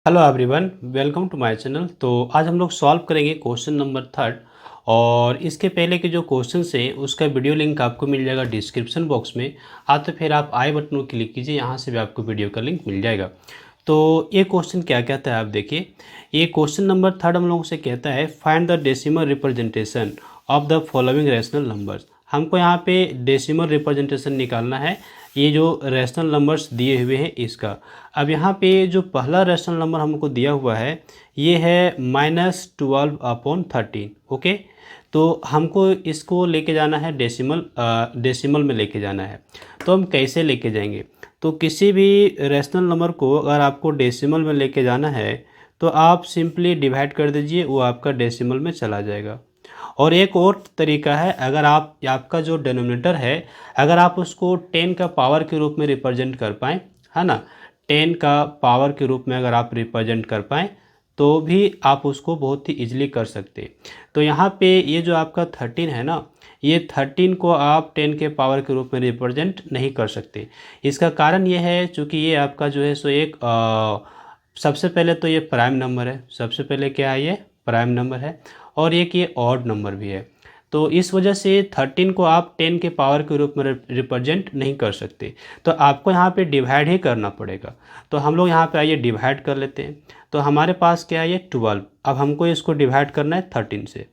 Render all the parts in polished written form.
Hello everyone, welcome to my channel. तो आज हम लोग सॉल्व करेंगे क्वेश्चन नंबर 3। और इसके पहले के जो क्वेश्चन हैं उसका वीडियो लिंक आपको मिल जाएगा डिस्क्रिप्शन बॉक्स में। तो फिर आप आई बटन को क्लिक कीजिए, यहाँ से भी आपको वीडियो का लिंक मिल जाएगा। तो ये क्वेश्चन क्या कहता है आप देखिए। ये क्वेश्चन नंबर 3 हम लोगों से कहता है find the decimal representation of the following rational numbers. हमको यहाँ पे डेसिमल रिप्रेजेंटेशन निकालना है ये जो रैशनल नंबर्स दिए हुए हैं इसका। अब यहाँ पे जो पहला रैशनल नंबर हमको दिया हुआ है ये है -12/13। ओके, तो हमको इसको लेके जाना है डेसिमल में लेके जाना है। तो हम कैसे लेके जाएंगे? तो किसी भी रैशनल नंबर को अगर आपको डेसिमल में लेके जाना है तो आप सिंपली डिवाइड कर दीजिए, वो आपका डेसिमल में चला जाएगा। और एक और तरीका है, अगर आपका जो डिनोमिनेटर है अगर आप उसको 10 का पावर के रूप में रिप्रेजेंट कर पाएँ, है ना, 10 का पावर के रूप में अगर आप रिप्रेजेंट कर पाएँ तो भी आप उसको बहुत ही ईजिली कर सकते हैं। तो यहाँ पे ये जो आपका 13 है ना, ये 13 को आप 10 के पावर के रूप में रिप्रेजेंट नहीं कर सकते। इसका कारण ये है चूँकि ये आपका जो है सो एक सबसे पहले तो ये प्राइम नंबर है। सबसे पहले क्या है, ये प्राइम नंबर है और एक ये ऑड नंबर भी है। तो इस वजह से 13 को आप 10 के पावर के रूप में रिप्रेजेंट नहीं कर सकते। तो आपको यहाँ पे डिवाइड ही करना पड़ेगा। तो हम लोग यहाँ पे आइए डिवाइड कर लेते हैं। तो हमारे पास क्या है, ये 12। अब हमको इसको डिवाइड करना है 13 से।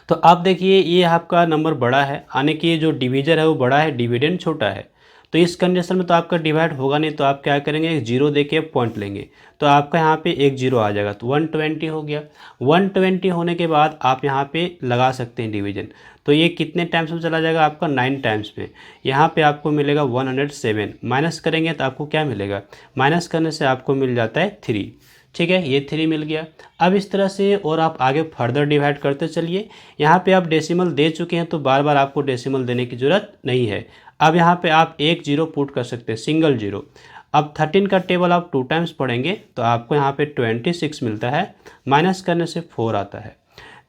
तो आप देखिए ये आपका नंबर बड़ा है, यानी कि जो डिवीजर है वो बड़ा है, डिविडेंड छोटा है। तो इस कंडीशन में तो आपका डिवाइड होगा नहीं, तो आप क्या करेंगे, एक जीरो दे के पॉइंट लेंगे। तो आपका यहाँ पे एक जीरो आ जाएगा, तो 120 हो गया। 120 होने के बाद आप यहाँ पे लगा सकते हैं डिवीजन। तो ये कितने टाइम्स में चला जाएगा, आपका 9 टाइम्स में। यहाँ पे आपको मिलेगा 107। माइनस करेंगे तो आपको क्या मिलेगा, माइनस करने से आपको मिल जाता है 3। ठीक है, ये 3 मिल गया। अब इस तरह से और आप आगे फर्दर डिवाइड करते चलिए। यहाँ पे आप डेसिमल दे चुके हैं तो बार बार आपको डेसिमल देने की ज़रूरत नहीं है। अब यहाँ पे आप एक जीरो पुट कर सकते हैं, सिंगल जीरो। अब 13 का टेबल आप 2 टाइम्स पढ़ेंगे तो आपको यहाँ पे 26 मिलता है। माइनस करने से 4 आता है।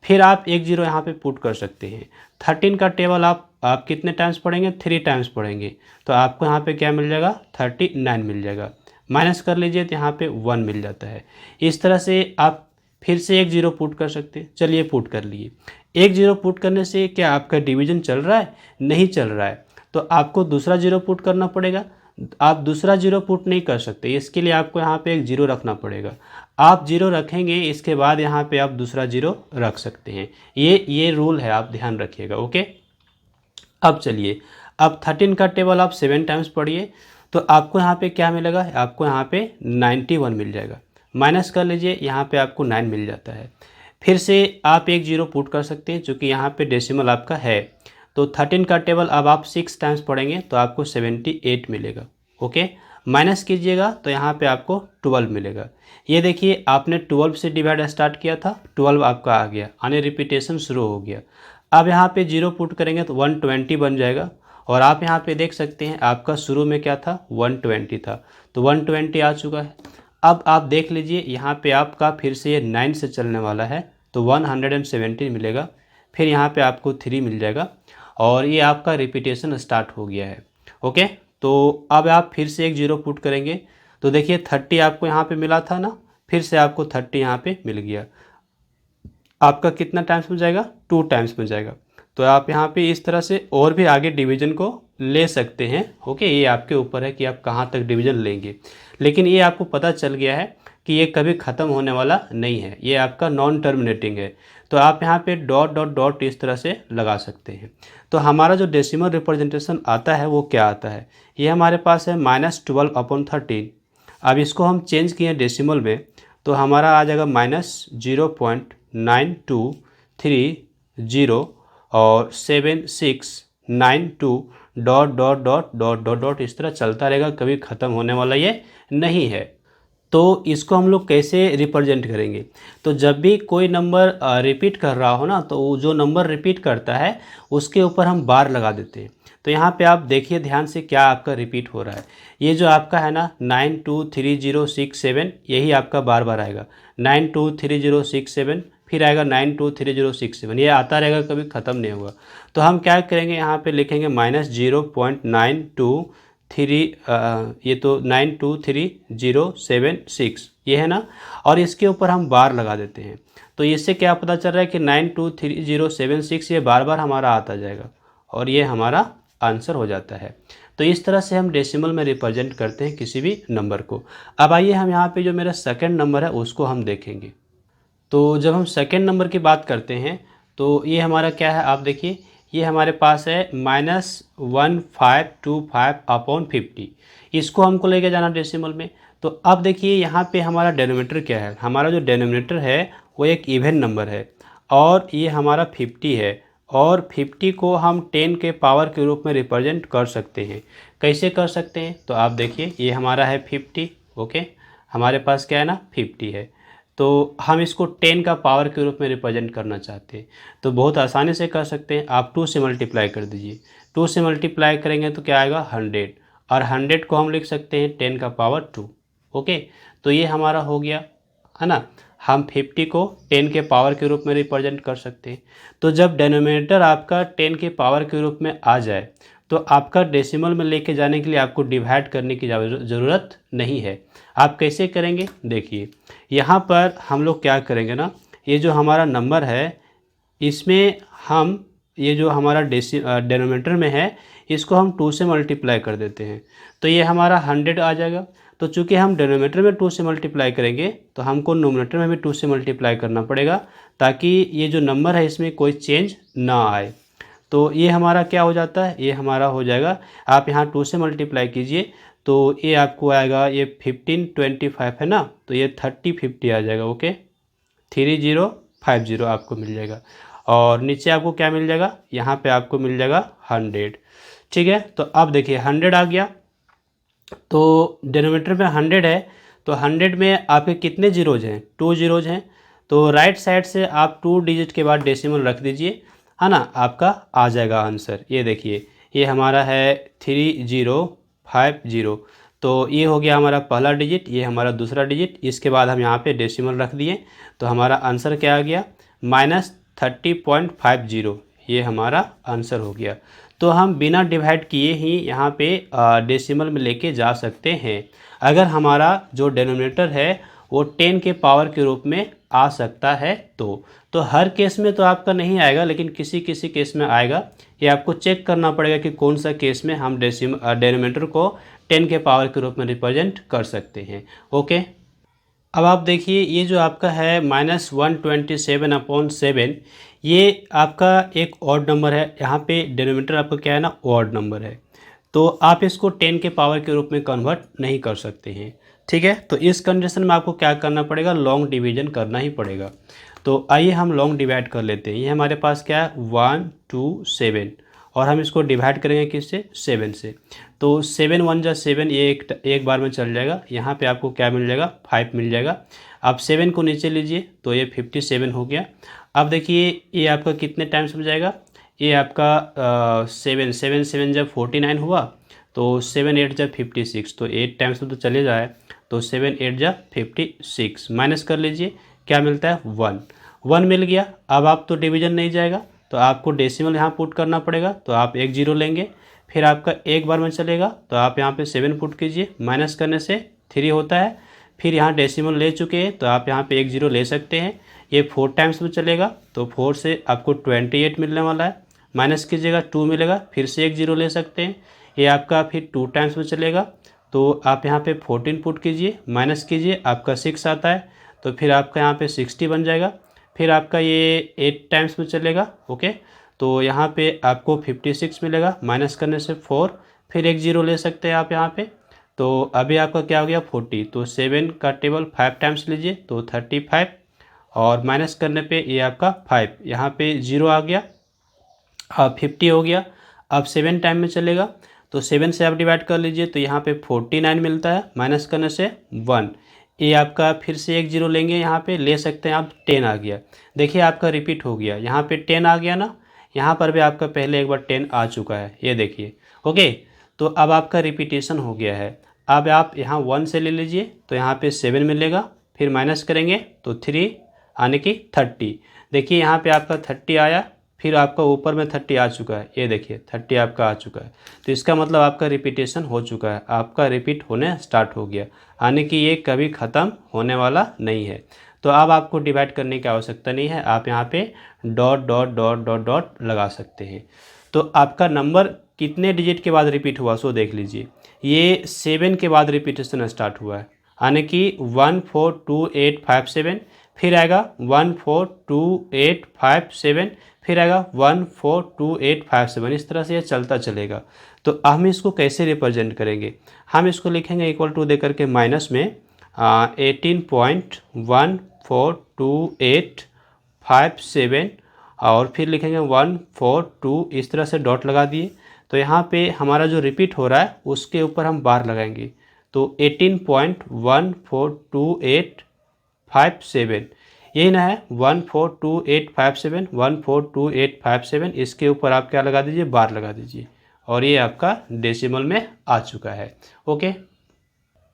फिर आप एक जीरो यहाँ पे पुट कर सकते हैं। 13 का टेबल आप कितने टाइम्स पढ़ेंगे, 3 टाइम्स पढ़ेंगे। तो आपको यहाँ पे क्या मिल जाएगा, 39 मिल जाएगा। माइनस कर लीजिए तो यहाँ पे 1 मिल जाता है। इस तरह से आप फिर से एक जीरो पुट कर सकते हैं। चलिए पुट कर लिए। एक जीरो पुट करने से क्या आपका डिवीजन चल रहा है, नहीं चल रहा है। तो आपको दूसरा जीरो पुट करना पड़ेगा। आप दूसरा जीरो पुट नहीं कर सकते, इसके लिए आपको यहाँ पे एक जीरो रखना पड़ेगा। आप जीरो रखेंगे, इसके बाद यहाँ पे आप दूसरा जीरो रख सकते हैं। ये रूल है, आप ध्यान रखिएगा। ओके, अब चलिए, अब 13 का टेबल आप 7 टाइम्स पढ़िए तो आपको यहाँ पे क्या मिलेगा, आपको यहाँ पे 91 मिल जाएगा। माइनस कर लीजिए, यहाँ पे आपको 9 मिल जाता है। फिर से आप एक जीरो पुट कर सकते हैं क्योंकि यहाँ पे डेसिमल आपका है। तो 13 का टेबल अब आप 6 टाइम्स पढ़ेंगे तो आपको 78 मिलेगा। ओके, माइनस कीजिएगा तो यहाँ पे आपको 12 मिलेगा। ये देखिए आपने 12 से डिवाइड स्टार्ट किया था, 12 आपका आ गया, यानी रिपीटेशन शुरू हो गया। अब यहाँ पे जीरो पुट करेंगे तो 120 बन जाएगा। और आप यहाँ पे देख सकते हैं आपका शुरू में क्या था, 120 था, तो 120 आ चुका है। अब आप देख लीजिए यहाँ पे आपका फिर से ये 9 से चलने वाला है तो 170 मिलेगा। फिर यहाँ पे आपको 3 मिल जाएगा और ये आपका रिपीटेशन स्टार्ट हो गया है। ओके, तो अब आप फिर से एक जीरो पुट करेंगे तो देखिए 30 आपको यहाँ पे मिला था ना, फिर से आपको 30 यहाँ पे मिल गया। आपका कितना टाइम्स में जाएगा, 2 टाइम्स में जाएगा। तो आप यहाँ पे इस तरह से और भी आगे डिवीजन को ले सकते हैं। ओके, ये आपके ऊपर है कि आप कहाँ तक डिवीजन लेंगे, लेकिन ये आपको पता चल गया है कि ये कभी ख़त्म होने वाला नहीं है, ये आपका नॉन टर्मिनेटिंग है। तो आप यहाँ पे डॉट डॉट डॉट इस तरह से लगा सकते हैं। तो हमारा जो डेसिमल रिप्रेजेंटेशन आता है वो क्या आता है, ये हमारे पास है -12/13। अब इसको हम चेंज किए डेसिमल में तो हमारा आ जाएगा -0.9230 और 7692 dot dot dot dot dot dot इस तरह चलता रहेगा, कभी ख़त्म होने वाला ये नहीं है। तो इसको हम लोग कैसे रिप्रेजेंट करेंगे, तो जब भी कोई नंबर रिपीट कर रहा हो ना, तो जो नंबर रिपीट करता है उसके ऊपर हम बार लगा देते हैं। तो यहाँ पे आप देखिए ध्यान से क्या आपका रिपीट हो रहा है। ये जो आपका है ना 923067, यही आपका बार बार आएगा। 923067, फिर आएगा 923067, ये आता रहेगा, कभी ख़त्म नहीं होगा। तो हम क्या करेंगे, यहाँ पे लिखेंगे -0.923, ये तो 923076, ये है ना, और इसके ऊपर हम बार लगा देते हैं। तो इससे क्या पता चल रहा है कि 923076 ये बार बार हमारा आता जाएगा और ये हमारा आंसर हो जाता है। तो इस तरह से हम डेसिमल में रिप्रेजेंट करते हैं किसी भी नंबर को। अब आइए हम यहाँ पे जो मेरा सेकंड नंबर है उसको हम देखेंगे। तो जब हम सेकंड नंबर की बात करते हैं तो ये हमारा क्या है, आप देखिए ये हमारे पास है -1525/50। इसको हमको लेके जाना डेसिमल में। तो अब देखिए यहाँ पे हमारा डेनोमीटर क्या है, हमारा जो डेनोमीटर है वो एक इवन नंबर है और ये हमारा 50 है और 50 को हम 10 के पावर के रूप में रिप्रेजेंट कर सकते हैं। कैसे कर सकते हैं, तो आप देखिए ये हमारा है 50, ओके, हमारे पास क्या है ना 50 है, तो हम इसको 10 का पावर के रूप में रिप्रेजेंट करना चाहते हैं तो बहुत आसानी से कर सकते हैं। आप 2 से मल्टीप्लाई कर दीजिए, 2 से मल्टीप्लाई करेंगे तो क्या आएगा 100 और 100 को हम लिख सकते हैं 10 का पावर 2, ओके। तो ये हमारा हो गया है ना, हम 50 को 10 के पावर के रूप में रिप्रेजेंट कर सकते हैं। तो जब डेनोमिनेटर आपका 10 के पावर के रूप में आ जाए तो आपका डेसिमल में लेके जाने के लिए आपको डिवाइड करने की ज़रूरत नहीं है। आप कैसे करेंगे, देखिए यहाँ पर हम लोग क्या करेंगे ना, ये जो हमारा नंबर है इसमें हम ये जो हमारा डेनोमिनेटर में है इसको हम 2 से मल्टीप्लाई कर देते हैं तो ये हमारा 100 आ जाएगा। तो चूंकि हम डेनोमिनेटर में 2 से मल्टीप्लाई करेंगे तो हमको नोमिनेटर में भी 2 से मल्टीप्लाई करना पड़ेगा ताकि ये जो नंबर है इसमें कोई चेंज ना आए। तो ये हमारा क्या हो जाता है, ये हमारा हो जाएगा, आप यहाँ 2 से मल्टीप्लाई कीजिए तो ये आपको आएगा, ये 1525 है ना, तो ये 3050 आ जाएगा, ओके, 3050 आपको मिल जाएगा और नीचे आपको क्या मिल जाएगा, यहाँ पे आपको मिल जाएगा 100, ठीक है। तो अब देखिए 100 आ गया, तो डिनोमिनेटर में 100 है तो 100 में आपके कितने जीरोज हैं, 2 जीरोज हैं। तो राइट साइड से आप 2 डिजिट के बाद डेसिमल रख दीजिए, है ना, आपका आ जाएगा आंसर। ये देखिए ये हमारा है 3050, तो ये हो गया हमारा पहला डिजिट, ये हमारा दूसरा डिजिट, इसके बाद हम यहाँ पे डेसिमल रख दिए तो हमारा आंसर क्या आ गया -30.50, ये हमारा आंसर हो गया। तो हम बिना डिवाइड किए ही यहाँ पे डेसिमल में लेके जा सकते हैं अगर हमारा जो डेनोमिनेटर है वो 10 के पावर के रूप में आ सकता है। तो हर केस में तो आपका नहीं आएगा लेकिन किसी किसी केस में आएगा, ये आपको चेक करना पड़ेगा कि कौन सा केस में हम डेनोमिनेटर को 10 के पावर के रूप में रिप्रेजेंट कर सकते हैं, ओके। अब आप देखिए ये जो आपका है -127/7, ये आपका एक ऑड नंबर है, यहाँ पे डेनोमिनेटर आपका क्या है ना ऑड नंबर है, तो आप इसको 10 के पावर के रूप में कन्वर्ट नहीं कर सकते हैं, ठीक है। तो इस कंडीशन में आपको क्या करना पड़ेगा, लॉन्ग डिवीजन करना ही पड़ेगा। तो आइए हम लॉन्ग डिवाइड कर लेते हैं। ये हमारे पास क्या है 127 और हम इसको डिवाइड करेंगे किससे, 7 से। तो 7 1 जा 7, ये एक बार में चल जाएगा, यहाँ पे आपको क्या मिल जाएगा 5 मिल जाएगा। अब 7 को नीचे लीजिए तो ये 57 हो गया। अब देखिए ये आपका कितने टाइम्स में जाएगा, ये आपका 7 जब 49 हुआ तो 7 8 जब 56, तो 8 टाइम्स में तो चले जाए, तो 7 8 जब 56 माइनस कर लीजिए, क्या मिलता है 1 मिल गया। अब आप तो डिवीजन नहीं जाएगा तो आपको डेसिमल यहाँ पुट करना पड़ेगा, तो आप एक जीरो लेंगे, फिर आपका एक बार में चलेगा तो आप यहाँ पे 7 पुट कीजिए, माइनस करने से 3 होता है, फिर यहाँ डेसिमल ले चुके हैं तो आप यहाँ पे एक जीरो ले सकते हैं। ये 4 टाइम्स में चलेगा तो 4 से आपको 28 मिलने वाला है, माइनस कीजिएगा 2 मिलेगा, फिर से एक जीरो ले सकते हैं। ये आपका फिर 2 टाइम्स में चलेगा तो आप यहाँ पे 14 पुट कीजिए, माइनस कीजिए, आपका 6 आता है, तो फिर आपका यहाँ पे 60 बन जाएगा। फिर आपका ये 8 टाइम्स में चलेगा, ओके, तो यहाँ पे आपको 56 मिलेगा, माइनस करने से 4, फिर एक जीरो ले सकते हैं आप यहाँ पे। तो अभी आपका क्या हो गया 40, तो 7 का टेबल 5 टाइम्स लीजिए तो 35 और माइनस करने पे ये आपका 5, यहाँ पे जीरो आ गया, अब 50 हो गया। अब 7 टाइम में चलेगा तो 7 से आप डिवाइड कर लीजिए तो यहाँ पे 49 मिलता है, माइनस करने से 1, ये आपका फिर से एक जीरो लेंगे, यहाँ पे ले सकते हैं आप, 10 आ गया। देखिए आपका रिपीट हो गया, यहाँ पे 10 आ गया ना, यहाँ पर भी आपका पहले एक बार 10 आ चुका है, ये देखिए, ओके। तो अब आपका रिपीटेशन हो गया है। अब आप यहाँ 1 से ले लीजिए तो यहाँ पे 7 मिलेगा, फिर माइनस करेंगे तो 3 आने की 30, देखिए यहाँ पे आपका 30 आया, फिर आपका ऊपर में 30 आ चुका है, ये देखिए 30 आपका आ चुका है। तो इसका मतलब आपका रिपीटेशन हो चुका है, आपका रिपीट होने स्टार्ट हो गया, यानी कि ये कभी ख़त्म होने वाला नहीं है। तो अब आपको डिवाइड करने की आवश्यकता नहीं है, आप यहाँ पे dot dot dot dot dot लगा सकते हैं। तो आपका नंबर कितने डिजिट के बाद रिपीट हुआ सो देख लीजिए, ये 7 के बाद रिपीटेशन स्टार्ट हुआ है, यानी कि 142857, फिर आएगा 142857, फिर आएगा 142857, इस तरह से ये चलता चलेगा। तो हम इसको कैसे रिप्रेजेंट करेंगे, हम इसको लिखेंगे इक्वल टू देकर के माइनस में 18.142857 और फिर लिखेंगे 142, इस तरह से डॉट लगा दिए। तो यहाँ पे हमारा जो रिपीट हो रहा है उसके ऊपर हम बार लगाएंगे, तो 18.142857 यही ना है, 142857 142857, इसके ऊपर आप क्या लगा दीजिए, बार लगा दीजिए, और ये आपका डेसिमल में आ चुका है। ओके,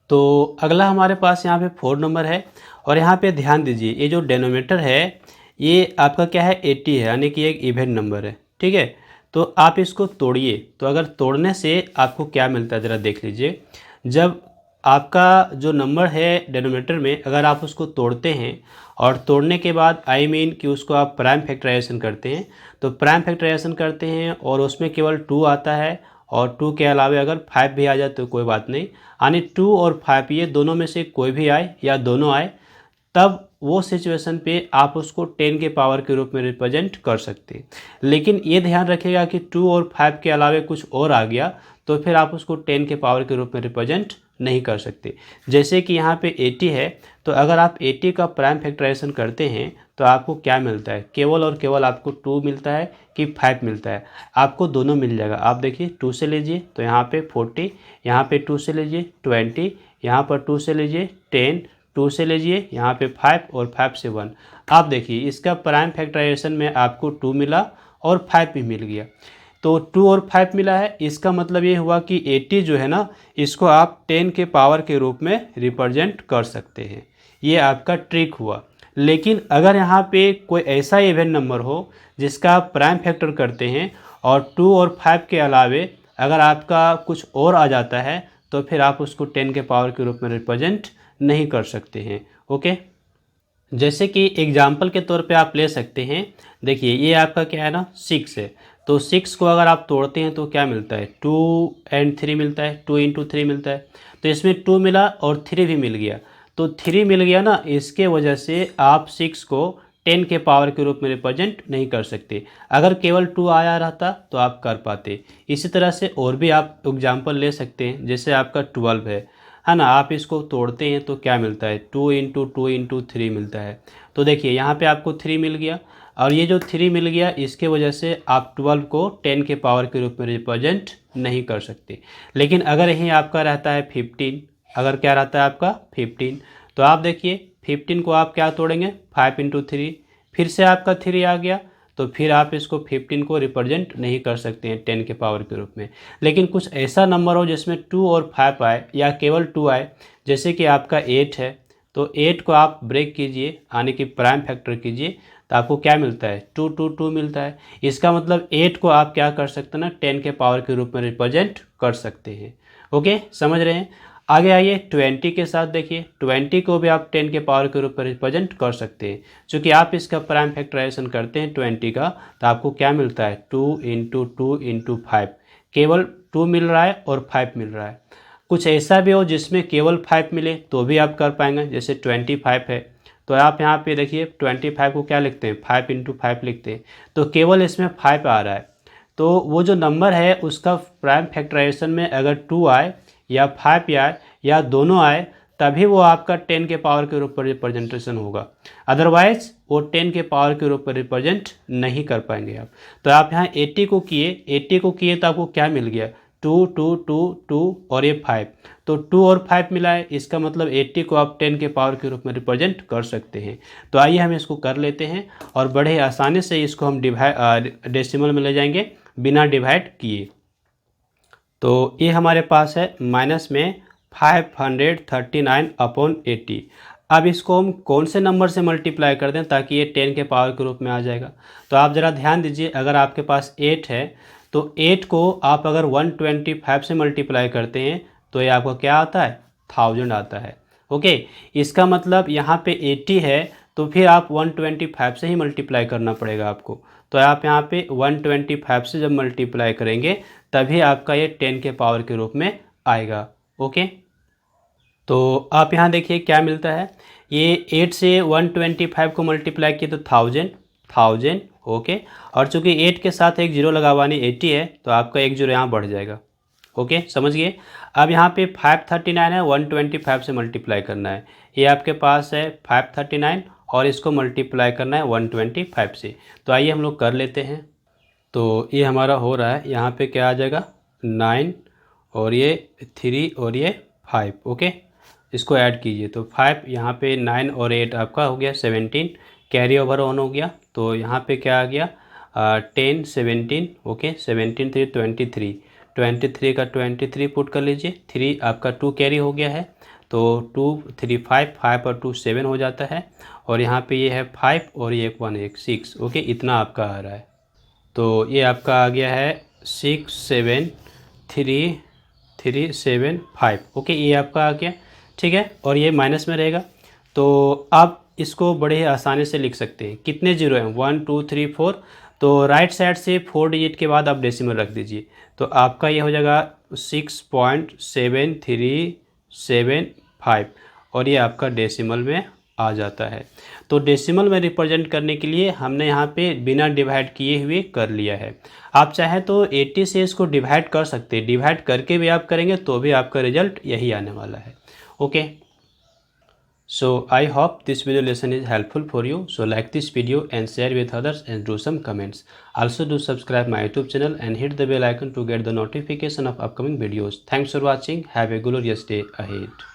तो अगला हमारे पास यहाँ पे 4 नंबर है, और यहाँ पे ध्यान दीजिए ये जो डेनोमीटर है ये आपका क्या है 80 है, यानी कि एक इवन नंबर है, ठीक है। तो आप इसको तोड़िए, तो अगर तोड़ने से आपको क्या मिलता है ज़रा देख लीजिए। जब आपका जो नंबर है डेनोमीटर में अगर आप उसको तोड़ते हैं और तोड़ने के बाद कि उसको आप प्राइम फैक्टराइजेशन करते हैं, तो प्राइम फैक्टराइजेशन करते हैं और उसमें केवल 2 आता है, और 2 के अलावा अगर 5 भी आ जाए तो कोई बात नहीं, यानी 2 और 5 ये दोनों में से कोई भी आए या दोनों आए, तब वो सिचुएशन पे आप उसको 10 के पावर के रूप में रिप्रेजेंट कर सकते हैं। लेकिन ये ध्यान रखिएगा कि 2 और 5 के अलावा कुछ और आ गया तो फिर आप उसको 10 के पावर के रूप में रिप्रेजेंट नहीं कर सकते। जैसे कि यहाँ पे 80 है, तो अगर आप 80 का प्राइम फैक्टराइजेशन करते हैं तो आपको क्या मिलता है, केवल और केवल आपको 2 मिलता है कि 5 मिलता है, आपको दोनों मिल जाएगा। आप देखिए 2 से लीजिए तो यहाँ पे 40, यहाँ पे 2 से लीजिए 20, यहाँ पर 2 से लीजिए 10, 2 से लीजिए यहाँ पे 5 और 5 से 1। आप देखिए इसका प्राइम फैक्टराइजेशन में आपको 2 मिला और 5 भी मिल गया, तो 2 और 5 मिला है, इसका मतलब ये हुआ कि 80 जो है ना इसको आप 10 के पावर के रूप में रिप्रेजेंट कर सकते हैं। ये आपका ट्रिक हुआ। लेकिन अगर यहाँ पे कोई ऐसा इवन नंबर हो जिसका आप प्राइम फैक्टर करते हैं और 2 और 5 के अलावे अगर आपका कुछ और आ जाता है तो फिर आप उसको 10 के पावर के रूप में रिप्रेजेंट नहीं कर सकते हैं। ओके, जैसे कि एग्जाम्पल के तौर पे आप ले सकते हैं, देखिए ये आपका क्या है ना 6 है, तो 6 को अगर आप तोड़ते हैं तो क्या मिलता है 2 एंड 3 मिलता है, 2 इंटू 3 मिलता है, तो इसमें 2 मिला और 3 भी मिल गया, तो 3 मिल गया ना, इसके वजह से आप 6 को 10 के पावर के रूप में रिप्रेजेंट नहीं कर सकते। अगर केवल 2 आया रहता तो आप कर पाते। इसी तरह से और भी आप एग्जाम्पल ले सकते हैं, जैसे आपका 12 है ना, आप इसको तोड़ते हैं तो क्या मिलता है 2 इंटू 2 इंटू 3 मिलता है, तो देखिए यहाँ पे आपको 3 मिल गया, और ये जो 3 मिल गया इसके वजह से आप 12 को 10 के पावर के रूप में रिप्रेजेंट नहीं कर सकते। लेकिन अगर यहीं आपका रहता है 15, अगर क्या रहता है आपका 15, तो आप देखिए 15 को आप क्या तोड़ेंगे 5 इंटू 3, फिर से आपका 3 आ गया, तो फिर आप इसको 15 को रिप्रेजेंट नहीं कर सकते हैं 10 के पावर के रूप में। लेकिन कुछ ऐसा नंबर हो जिसमें 2 और 5 आए या केवल 2 आए, जैसे कि आपका 8 है, तो 8 को आप ब्रेक कीजिए यानी कि प्राइम फैक्टर कीजिए, तो आपको क्या मिलता है 2 2 2 मिलता है। इसका मतलब 8 को आप क्या कर सकते हैं ना 10 के पावर के रूप में रिप्रेजेंट कर सकते हैं। ओके, समझ रहे हैं। आगे आइए 20 के साथ, देखिए 20 को भी आप 10 के पावर के रूप में रिप्रेजेंट कर सकते हैं। चूँकि आप इसका प्राइम फैक्टराइजेशन करते हैं 20 का, तो आपको क्या मिलता है 2 इंटू 2 इंटू 5, केवल 2 मिल रहा है और 5 मिल रहा है। कुछ ऐसा भी हो जिसमें केवल 5 मिले तो भी आप कर पाएंगे, जैसे 25 है, तो आप यहाँ पे देखिए 25 को क्या लिखते हैं 5 इंटू 5 लिखते हैं, तो केवल इसमें 5 आ रहा है, तो वो जो नंबर है उसका प्राइम फैक्टराइजेशन में अगर 2 आए या 5 आए या दोनों आए तभी वो आपका 10 के पावर के रूप पर रिप्रेजेंटेशन होगा, अदरवाइज वो 10 के पावर के रूप पर रिप्रेजेंट नहीं कर पाएंगे आप। तो आप यहाँ 80 को किए तो आपको क्या मिल गया 2 2 2 2 और ये 5, तो 2 और 5 मिला है, इसका मतलब 80 को आप 10 के पावर के रूप में रिप्रेजेंट कर सकते हैं। तो आइए हम इसको कर लेते हैं और बड़े आसानी से इसको हम डेसिमल में ले जाएंगे बिना डिवाइड किए। तो ये हमारे पास है माइनस में 539/80। अब इसको हम कौन से नंबर से मल्टीप्लाई कर दें ताकि ये 10 के पावर के रूप में आ जाएगा। तो आप ज़रा ध्यान दीजिए, अगर आपके पास 8 है तो 8 को आप अगर 125 से मल्टीप्लाई करते हैं तो ये आपका क्या आता है, 1000 आता है। ओके, इसका मतलब यहाँ पे 80 है तो फिर आप 125 से ही मल्टीप्लाई करना पड़ेगा आपको। तो आप यहाँ पे 125 से जब मल्टीप्लाई करेंगे तभी आपका ये 10 के पावर के रूप में आएगा। ओके, तो आप यहाँ देखिए क्या मिलता है, ये 8 से 125 को मल्टीप्लाई किए तो 1000। ओके, और चूंकि 8 के साथ एक जीरो लगा हुआ नहीं 80 है तो आपका एक जीरो यहाँ बढ़ जाएगा। ओके, समझ गए। अब यहाँ पे 539 है, 125 से मल्टीप्लाई करना है। ये आपके पास है 539 और इसको मल्टीप्लाई करना है 125 से। तो आइए हम लोग कर लेते हैं। तो ये हमारा हो रहा है, यहाँ पे क्या आ जाएगा 9 और ये 3 और ये 5। ओके, इसको ऐड कीजिए तो 5 यहाँ पे 9 और 8 आपका हो गया 17, कैरी ओवर ऑन हो गया। तो यहाँ पे क्या आ गया 10 17। ओके, 17 3 23 का 23 पुट कर लीजिए, 3 आपका 2 कैरी हो गया है तो 2 3 5 और 2 7 हो जाता है। और यहाँ पे ये है 5 और ये 1 1 6। ओके, इतना आपका आ रहा है। तो ये आपका आ गया है 6 7 3 3 7 5। ओके, ये आपका आ गया, ठीक है। और ये माइनस में रहेगा तो आप इसको बड़े ही आसानी से लिख सकते हैं। कितने जीरो हैं 1 2 3 4, तो राइट साइड से 4 डिजिट के बाद आप डेसिमल रख दीजिए तो आपका ये हो जाएगा 6.7375 और ये आपका डेसिमल में आ जाता है। तो डेसिमल में रिप्रेजेंट करने के लिए हमने यहाँ पे बिना डिवाइड किए हुए कर लिया है। आप चाहे तो 80 से इसको डिवाइड कर सकते हैं, डिवाइड करके भी आप करेंगे तो भी आपका रिजल्ट यही आने वाला है। Okay, so I hope this video lesson is helpful for you. So like this video and share with others and do some comments. Also do subscribe my YouTube channel and hit the bell icon to get the notification of upcoming videos. Thanks for watching. Have a glorious day ahead.